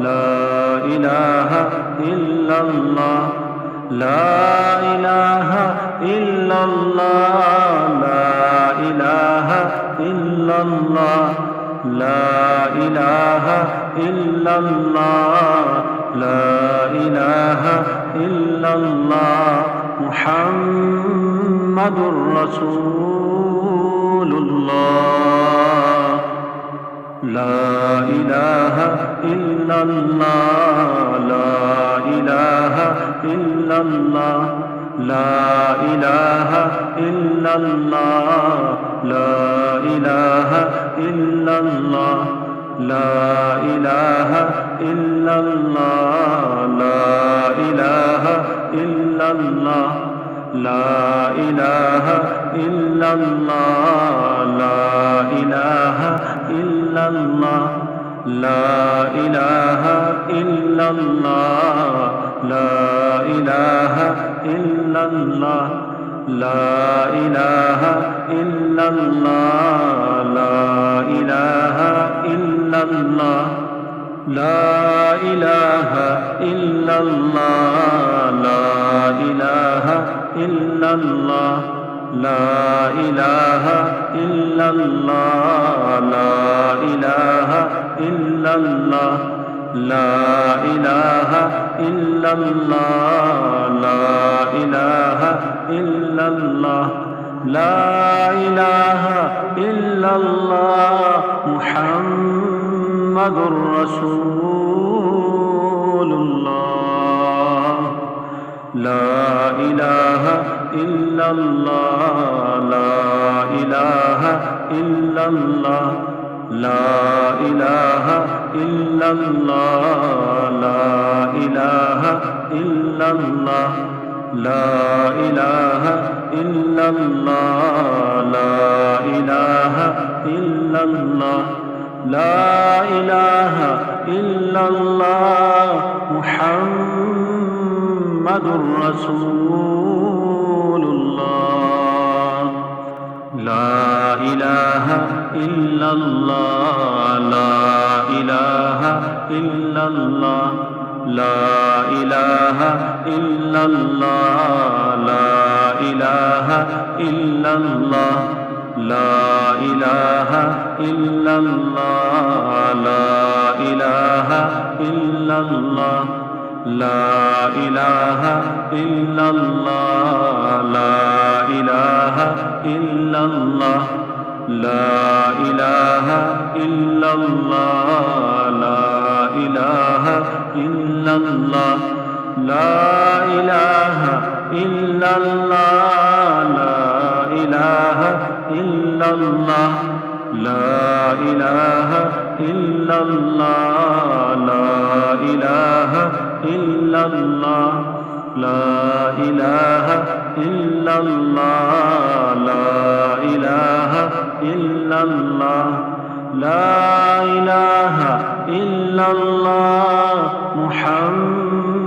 لا إله إلا الله لا إله إلا الله لا إله إلا الله لا إله إلا الله محمد رسول الله لا إله إلا الله لا إله إلا الله لا إله إلا الله لا إله إلا الله لا إله إلا الله لا إله إلا الله لا إله إلا الله لا إله إلا الله لا إله إلا الله لا إله إلا الله لا إله إلا الله لا إله إلا الله لا إله إلا الله لا إله إلا الله لا إله إلا الله لا إله إلا الله لا إله إلا الله لا إله إلا الله لا إله إلا الله محمد رسول الله لا إله إلا الله لا إله إلا الله لا إله إلا الله لا إله إلا الله لا إله إلا الله لا إله إلا الله لا إله إلا الله محمد رسول الله لا إله إلا الله لا إله إلا الله لا إله إلا الله لا إله إلا الله لا إله إلا الله لا إله إلا الله لا إله إلا الله لا إله إلا الله لا إله إلا الله لا إله إلا الله لا إله إلا الله لا إله إلا الله لا إله إلا الله لا إله إلا الله لا إله إلا الله لا إله إلا الله لا إله إلا الله محمد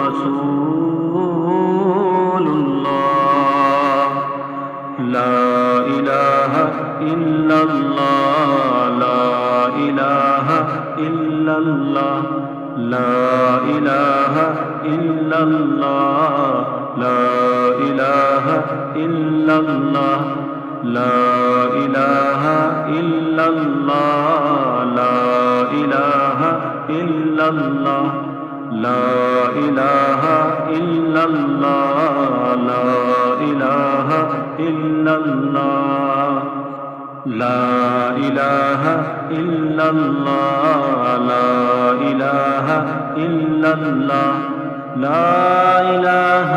رسول الله لا إله إلا الله لا إله إلا الله لا إله إلا الله لا إله إلا الله لا إله إلا الله لا إله إلا الله لا إله إلا الله لا إله إلا الله لا إله إلا الله لا إله إلا الله لا إله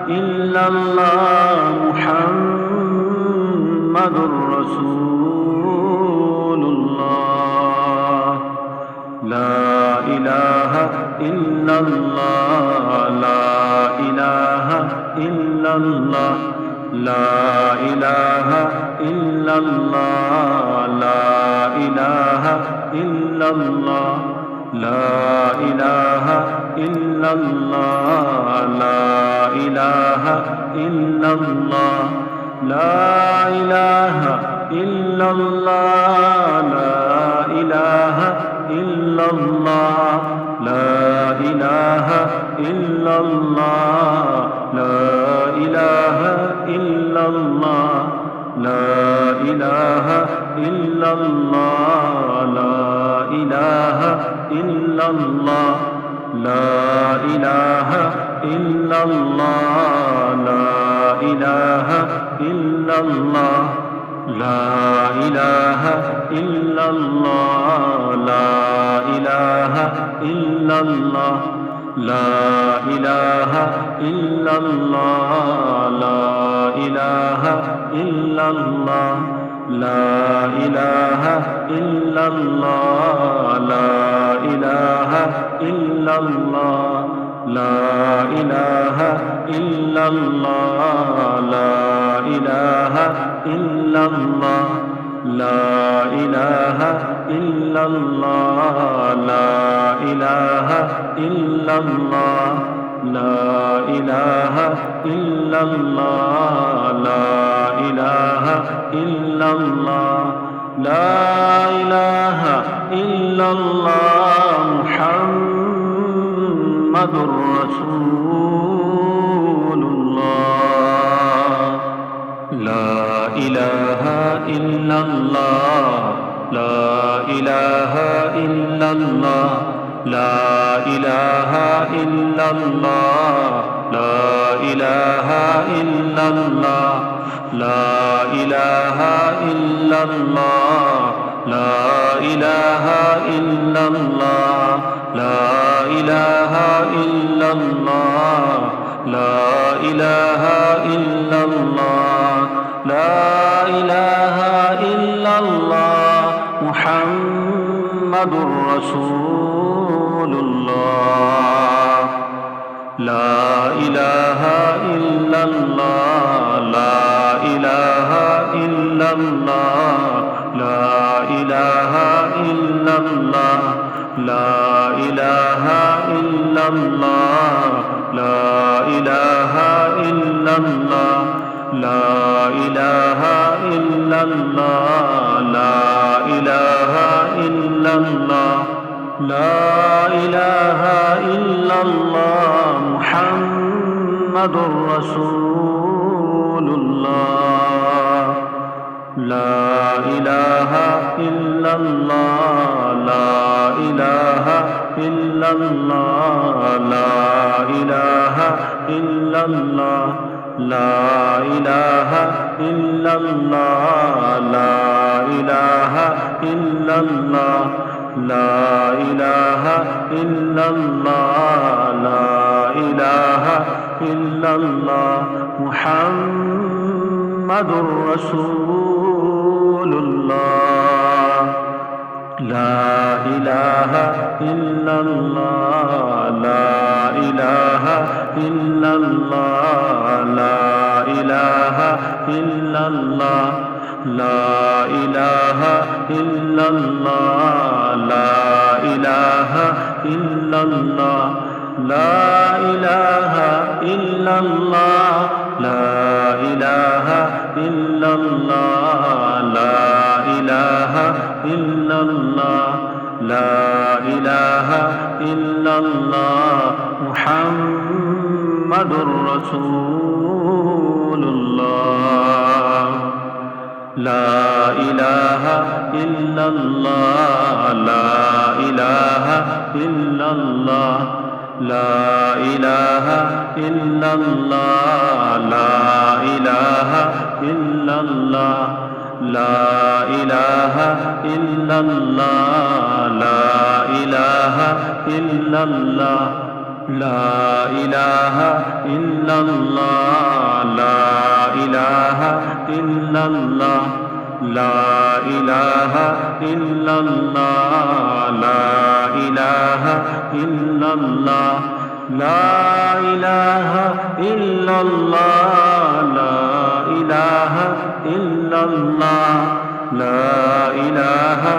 إلا الله محمد رسول الله لا إله إلا الله لا إله إلا الله لا إله إلا الله لا إله إلا الله لا إله إلا الله لا إله إلا الله لا إله إلا الله لا إله إلا illallah, la ilaha illallah, la ilaha illallah, la ilaha illallah, la ilaha illallah, la ilaha illallah, la ilaha illallah, la ilaha illallah, la ilaha illallah, la ilaha illallah, la ilaha illallah, la ilaha illallah, la ilaha illallah, la ilaha illallah, la ilaha illallah, la ilaha illallah, la ilaha illallah, la ilaha illallah, la ilaha illallah, la ilaha illallah, Muhammadur Rasulullah, la ilaha illallah, la ilaha illallah, la ilaha illallah, la ilaha illallah, la ilaha illallah, la ilaha illallah, la ilaha illallah, la ilaha illallah, la ilaha illallah, Muhammadur Rasulullah, la ilaha illallah, la ilaha illallah, la ilaha illallah, la ilaha illallah, la ilaha illallah, la ilaha illallah, la ilaha illallah, la ilaha illallah, Muhammadur Rasulullah, la ilaha illallah, la ilaha illallah, la ilaha illallah, la ilaha illallah, la ilaha illallah, la ilaha illallah, la ilaha illallah, Muhammadur Rasulullah, la ilaha illallah, la ilaha illallah, la ilaha illallah, la ilaha illallah, la ilaha illallah, la ilaha illallah, la ilaha illallah, la ilaha illallah, la ilaha illallah, Muhammadur Rasulullah, la ilaha illallah, la ilaha illallah, la ilaha illallah, la ilaha illallah, la ilaha illallah, la ilaha illallah, la ilaha illallah, la ilaha illallah, la ilaha illallah, la ilaha illallah, la ilaha illallah, la ilaha illallah, la ilaha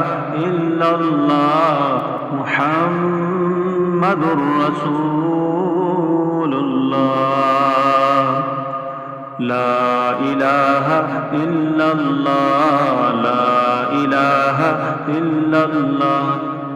illallah, Muhammadur Rasulullah, la ilaha illallah, la ilaha illallah,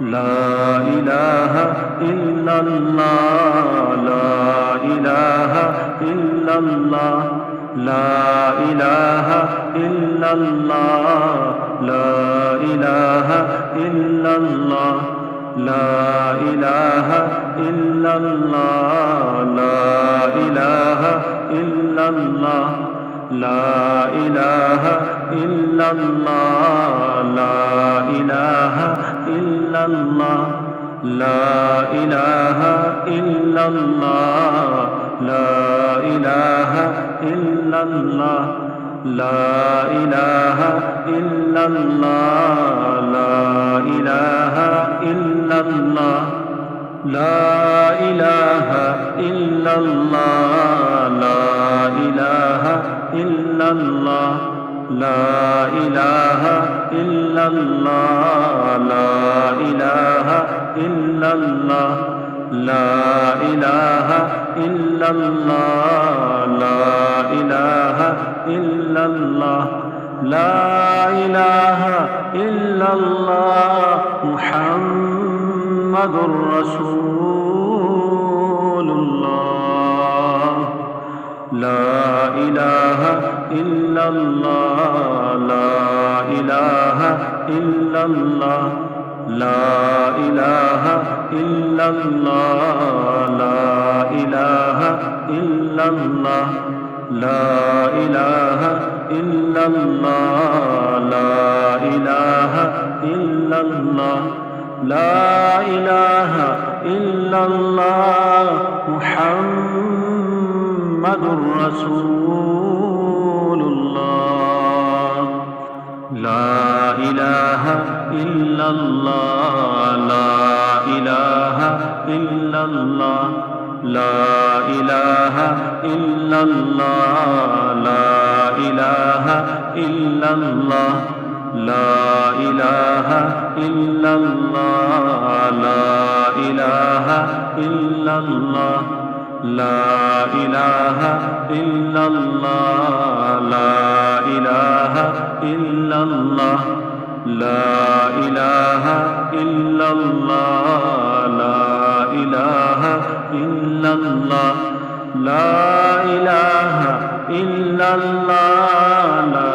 لا إله إلا الله لا إله إلا الله لا إله إلا الله لا إله إلا الله لا إله إلا الله لا إله إلا الله لا إله إلا الله لا إله إلا الله لا إله إلا الله لا إله إلا الله لا إله إلا الله لا إله إلا الله لا إله إلا الله لا إله إلا الله لا إله إلا الله لا إله إلا الله لا إله إلا الله لا إله إلا الله لا إله إلا الله محمد رسول الله لا إله إلا الله لا إله إلا الله لا إله إلا الله لا إله إلا الله لا إله إلا الله لا إله إلا الله لا إله إلا الله محمد رسول الله لا إله إلا الله لا إله إلا الله لا إله إلا الله لا إله إلا الله لا إله إلا الله لا إله إلا الله لا إله إلا الله لا إله إلا الله لا إله إلا الله لا إله إلا الله لا إله إلا الله لا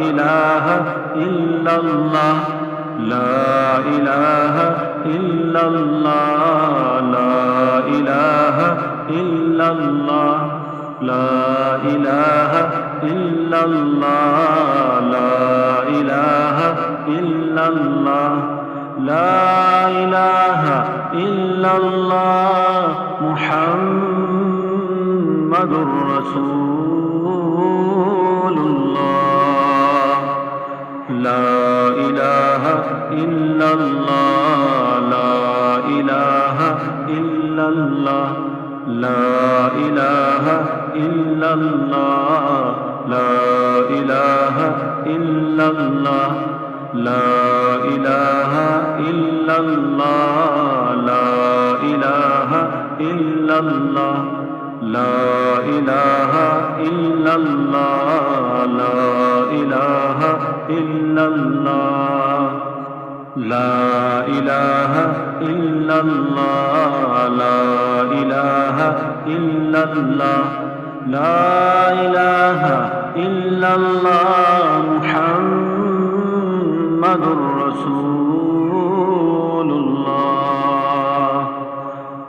إله إلا الله لا إله إلا الله لا إله إلا الله لا إله إلا الله لا إله إلا الله لا إله إلا الله محمد رسول الله لا إله إلا الله لا إله إلا الله لا إله إلا الله لا إله إلا الله لا إله إلا الله لا إله إلا الله لا إله إلا الله لا إله إلا الله لا إله إلا الله لا إله إلا الله لا إله إلا الله محمد رسول الله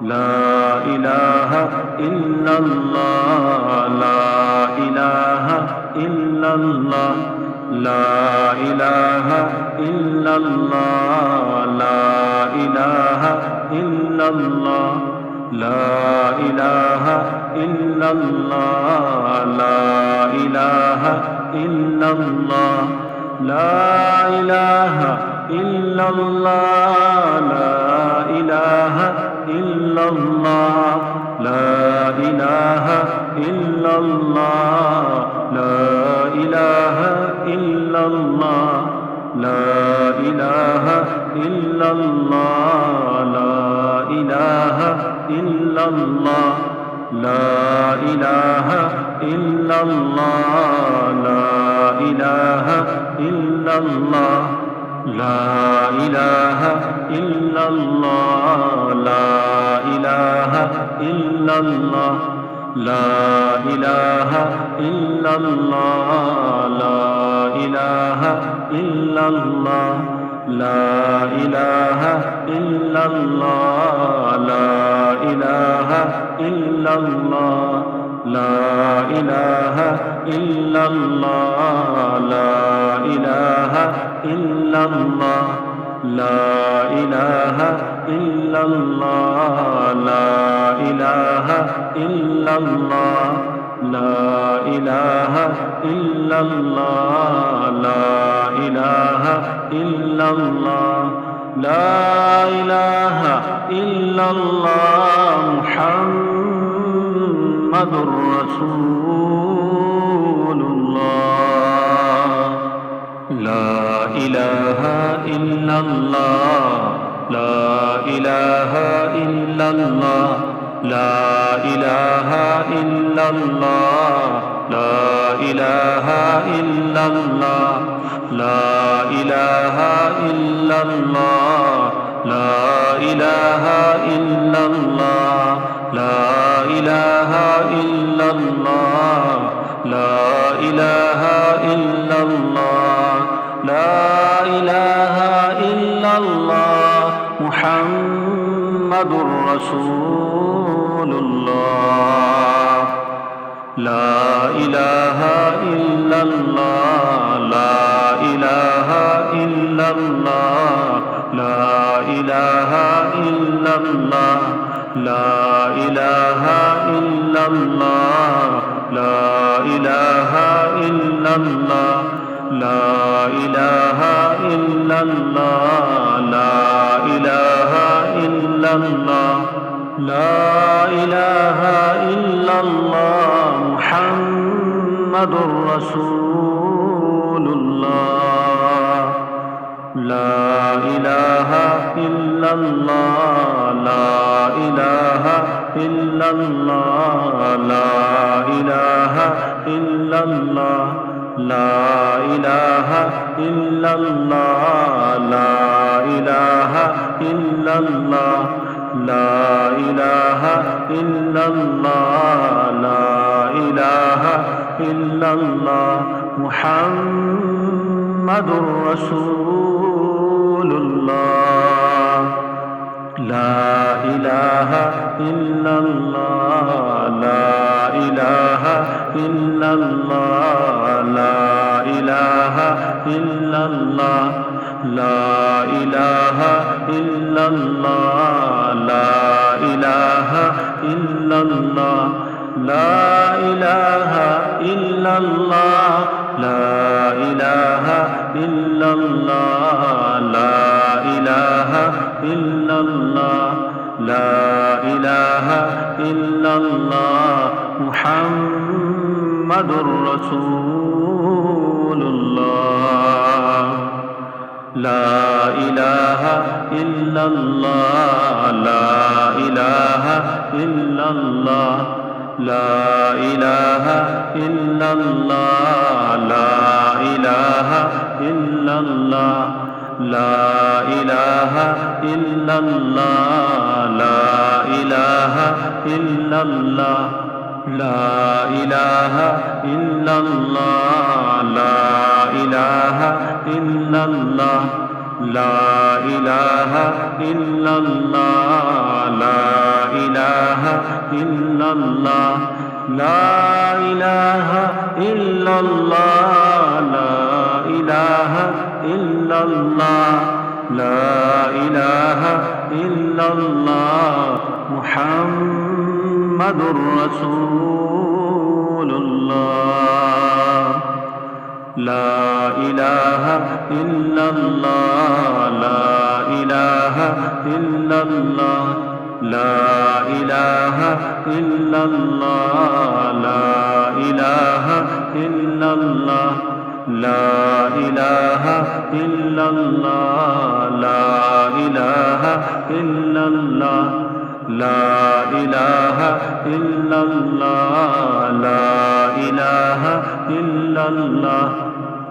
لا إله إلا الله لا إله إلا الله لا إله إلا الله لا إله إلا الله لا إله إلا الله لا إله إلا الله لا إله إلا الله لا إله إلا الله لا إله إلا الله لا إله إلا الله لا إله إلا الله لا إله إلا الله لا إله إلا الله لا إله إلا الله لا إله إلا الله لا إله إلا الله لا إله إلا الله لا إله إلا الله لا إله إلا الله لا إله إلا الله لا إله إلا الله لا إله إلا الله لا إله إلا الله لا إله إلا الله لا إله إلا الله لا إله إلا الله لا إله إلا الله محمد رسول الله لا إله إلا الله لا إله إلا الله لا إله إلا الله لا إله إلا الله لا إله إلا الله لا إله إلا الله لا إله إلا الله لا إله إلا الله لا إله إلا الله محمد رسول الله لا إله إلا الله لا إله إلا الله لا إله إلا الله لا إله إلا الله لا إله إلا الله لا إله إلا الله لا إله إلا الله لا إله إلا الله محمد رسول الله لا إله إلا الله لا إله إلا الله لا إله إلا الله لا إله إلا الله لا إله إلا الله لا إله إلا الله لا إله إلا الله محمد رسول الله لا إله إلا الله لا إله إلا الله لا إله إلا الله لا إله إلا الله لا إله إلا الله لا إله إلا الله لا إله إلا الله لا إله إلا الله لا إله إلا الله محمد رسول الله لا إله إلا الله لا إله إلا الله لا إله إلا الله لا إله إلا الله لا إله إلا الله لا إله إلا الله لا إله إلا الله لا إله إلا الله لا إله إلا الله لا إله إلا الله لا إله إلا الله لا إله إلا الله لا إله إلا الله محمد رسول الله لا إله إلا الله لا إله إلا الله لا إله إلا الله لا إله إلا الله لا إله إلا الله لا إله إلا الله لا إله إلا الله لا إله إلا الله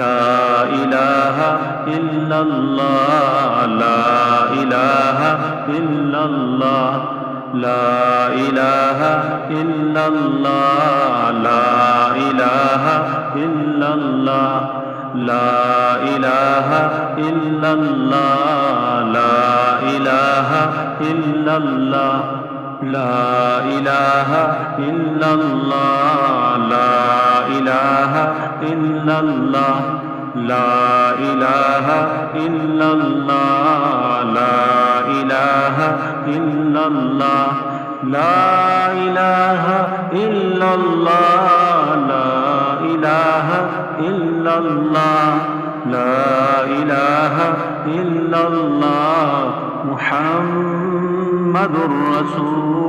লা ইলাহা ইল্লাল্লাহ লা ইলাহা ইল্লাল্লাহ লা ইলাহা ইল্লাল্লাহ লা ইলাহা ইল্লাল্লাহ লা ইলাহা ইল্লাল্লাহ লা ইলাহা ইল্লাল্লাহ লা ইলাহা ইল্লাল্লাহ লা ইলাহা ইল্লাল্লাহ লা ইলাহা ইল্লাল্লাহ লা ইলাহা ইল্লাল্লাহ লা ইলাহা ইল্লাল্লাহ লা ইলাহা ইল্লাল্লাহ লা ইলাহা ইল্লাল্লাহ মুহাম্মাদুর রাসূল